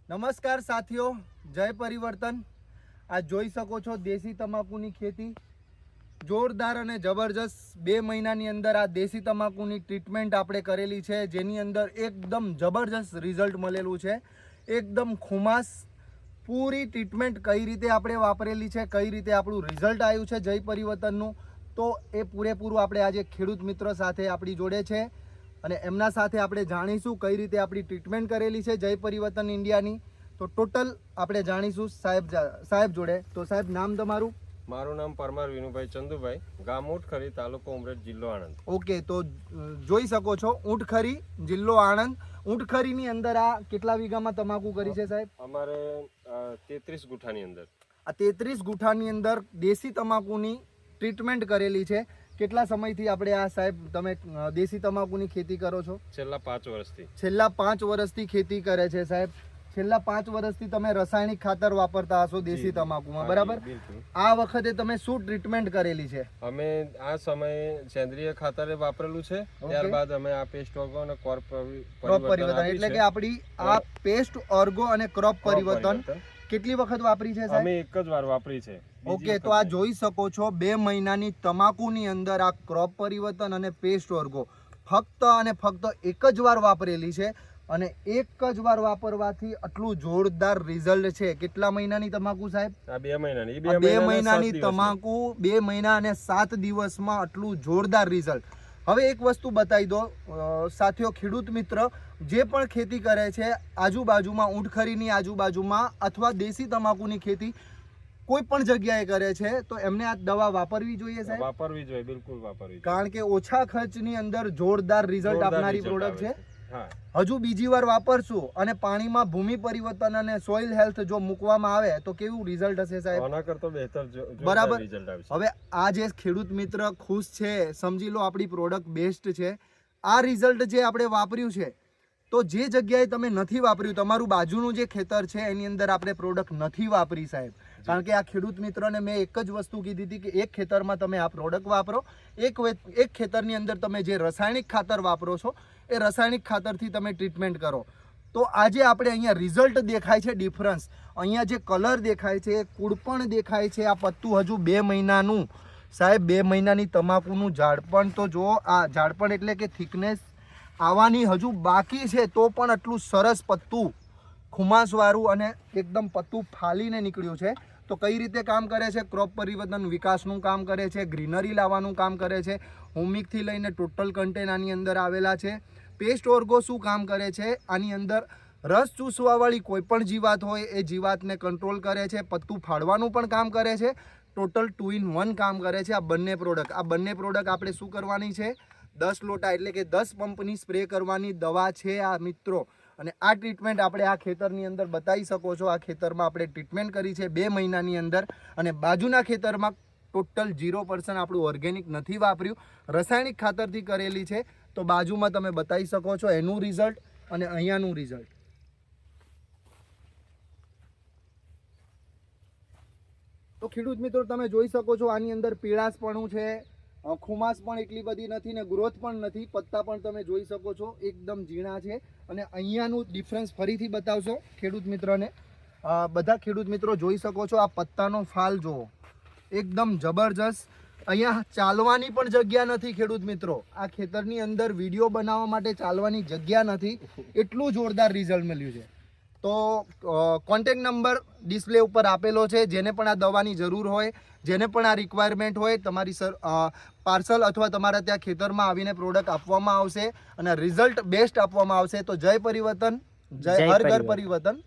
નમસ્કાર સાથીઓ, જય પરિવર્તન। આ જોઈ શકો છો દેશી તમાકુની ખેતી જોરદાર અને જબરજસ્ત 2 મહિનાની અંદર આ દેશી તમાકુની ટ્રીટમેન્ટ આપણે કરેલી છે, જેની અંદર એકદમ જબરજસ્ત રિઝલ્ટ મળેલું છે। એકદમ ખુમાસ પૂરી ટ્રીટમેન્ટ કઈ રીતે આપણે વાપરેલી છે, કઈ રીતે આપણું રિઝલ્ટ આવ્યું છે જય પરિવર્તનનું, તો એ પૂરેપૂરું આપણે આજે ખેડૂત મિત્ર સાથે આપણી જોડે છે અને એમના સાથે આપણે જાણીશું કઈ રીતે આપણી ટ્રીટમેન્ટ કરેલી છે જય પરિવર્તન ઇન્ડિયાની। તો ટોટલ આપણે જાણીશું સાહેબ જોડે। તો સાહેબ, નામ તમારું? મારું નામ પરમાર વિનુભાઈ ચંદુભાઈ, ગામ ઊંટખરી, તાલુકો ઉમરેઠ, જિલ્લો આણંદ। ઓકે, તો જોઈ શકો છો ઊંટખરી, જિલ્લો આણંદ। ઊંટખરીની અંદર આ કેટલા વીઘામાં તમાકુ કરી છે સાહેબ? અમારે 33 ગુઠાની અંદર। આ 33 ગુઠાની અંદર દેશી તમાકુની ટ્રીટમેન્ટ કરેલી છે। કેટલા સમયથી આપણે આ સાહેબ તમે દેશી તમાકુની ખેતી કરો છો? છેલ્લા 5 વર્ષથી। છેલ્લા 5 વર્ષથી ખેતી કરે છે સાહેબ। છેલ્લા 5 વર્ષથી તમે રાસાયણિક ખાતર વાપરતા હશો દેશી તમાકુમાં, બરાબર? આ વખતે તમે શું ટ્રીટમેન્ટ કરેલી છે? અમે આ સમયે સેન્દ્રિય ખાતર વાપરેલું છે, ત્યારબાદ અમે આ પેસ્ટ ઓર્ગો અને ક્રોપ પરિવર્તન એટલે કે આપણી આ પેસ્ટ ઓર્ગો અને ક્રોપ પરિવર્તન કેટલી વખત વાપરી છે સાહેબ? અમે એક જ વાર વાપરી છે। ઓકે, તો આ જોઈ શકો છો 2 મહિનાની તમાકુની અંદર આ ક્રોપ પરિવર્તન અને પેસ્ટ ઓર્ગો ફક્ત અને ફક્ત એક જ વાર વાપરેલી છે અને એક જ વાર વાપરવાથી આટલું જોરદાર રિઝલ્ટ છે। કેટલા મહિનાની તમાકુ સાહેબ? આ 2 મહિનાની। 2 મહિનાની તમાકુ 2 મહિના અને 7 દિવસમાં આટલું જોરદાર રિઝલ્ટ। હવે એક વસ્તુ બતાવી દો સાથીઓ, ખેડૂત મિત્ર જે પણ ખેતી કરે છે આજુબાજુમાં, ઊંટખરીની આજુબાજુમાં અથવા દેશી તમાકુની ખેતી કોઈ પણ જગ્યાએ કરે છે, તો એમને આ દવા વાપરવી જોઈએ સાહેબ? વાપરવી જોઈએ, બિલકુલ વાપરવી જોઈએ, કારણ કે ઓછા ખર્ચની અંદર જોરદાર રિઝલ્ટ આપનારી પ્રોડક્ટ છે। હા, હજુ બીજી વાર વાપરશું અને પાણીમાં ભૂમિ પરિવર્તન અને સોઇલ હેલ્થ જો મૂકવામાં આવે તો કેવું રિઝલ્ટ હશે સાહેબ? આના કરતો બહેતર બરાબર રિઝલ્ટ આવશે। હવે આ જે ખેડૂત મિત્ર ખુશ છે, સમજી લો આપણી પ્રોડક્ટ બેસ્ટ છે। આ રિઝલ્ટ જે આપણે વાપર્યું છે, તો જે જગ્યાએ તમે નથી વાપર્યું, તમારું બાજુનું જે ખેતર છે એની અંદર આપણે પ્રોડક્ટ નથી વાપરી સાહેબ, કારણ કે આ ખેડૂત મિત્રને મેં એક જ વસ્તુ કીધી હતી કે એક ખેતરમાં તમે આ પ્રોડક્ટ વાપરો, એક ખેતરની અંદર તમે જે રાસાયણિક ખાતર વાપરો છો એ રાસાયણિક ખાતરથી તમે ટ્રીટમેન્ટ કરો। તો આજે આપણે અહીંયા રિઝલ્ટ દેખાય છે, ડિફરન્સ અહીંયા જે કલર દેખાય છે, કુડપણ દેખાય છે। આ પત્તું હજુ 2 મહિનાનું સાહેબ, 2 મહિનાની તમાકુનું ઝાડપણ તો જુઓ, આ ઝાડપણ એટલે કે થિકનેસ આવવાની હજુ બાકી છે, તો પણ આટલું સરસ પત્તું ખુમાસવાળું અને એકદમ પત્તું ફાલીને નીકળ્યું છે। તો કઈ રીતે કામ કરે છે? ક્રોપ પરિવર્તન વિકાસનું કામ કરે છે, ગ્રીનરી લાવવાનું કામ કરે છે, હોમિકથી લઈને ટોટલ કન્ટેન આની અંદર આવેલા છે। પેસ્ટ ઓર્ગો શું કામ કરે છે? આની અંદર રસ ચૂસવાવાળી કોઈ પણ જીવાત હોય એ જીવાતને કંટ્રોલ કરે છે, પત્તું ફાડવાનું પણ કામ કરે છે, ટોટલ 2 in 1 કામ કરે છે આ બંને પ્રોડક્ટ આપણે શું કરવાની છે? 10 લોટા એટલે કે 10 પંપની સ્પ્રે કરવાની દવા છે આ મિત્રો। અને આ ટ્રીટમેન્ટ આપણે આ ખેતરની અંદર બતાવી શકો છો। આ ખેતરમાં આપણે ટ્રીટમેન્ટ કરી છે 2 મહિનાની અંદર, અને બાજુના ખેતરમાં ટોટલ 0% આપણું ઓર્ગેનિક નથી વાપર્યું, રાસાયણિક ખાતરથી કરેલી છે। તો બાજુમાં તમે બતાવી શકો છો એનું રિઝલ્ટ અને અહીંયાનું રિઝલ્ટ। તો ખેડૂત મિત્રો તમે જોઈ શકો છો આની અંદર પીળાશપણું છે, ખુમાસ પણ એટલી બધી નથી ને ગ્રોથ પણ નથી, પત્તા પણ તમે જોઈ શકો છો એકદમ ઝીણા છે। અને અહીંયાનું ડિફરન્સ ફરીથી બતાવશો ખેડૂત મિત્રને? બધા ખેડૂત મિત્રો જોઈ શકો છો, આ પત્તાનો ફાલ જુઓ, એકદમ જબરજસ્ત। અહીંયા ચાલવાની પણ જગ્યા નથી ખેડૂત મિત્રો, આ ખેતરની અંદર વિડીયો બનાવવા માટે ચાલવાની જગ્યા નથી, એટલું જોરદાર રિઝલ્ટ મળ્યું છે। તો કોન્ટેક્ટ નંબર ડિસ્પ્લે ઉપર આપેલો છે, જેને પણ આ દવાની જરૂર હોય, જેને પણ આ રિક્વાયરમેન્ટ હોય, તમારી પાર્સલ અથવા તમારા ત્યાં ખેતરમાં આવીને પ્રોડક્ટ આપવામાં આવશે અને રિઝલ્ટ બેસ્ટ આપવામાં આવશે। તો જય પરિવર્તન, જય હર ઘર પરિવર્તન।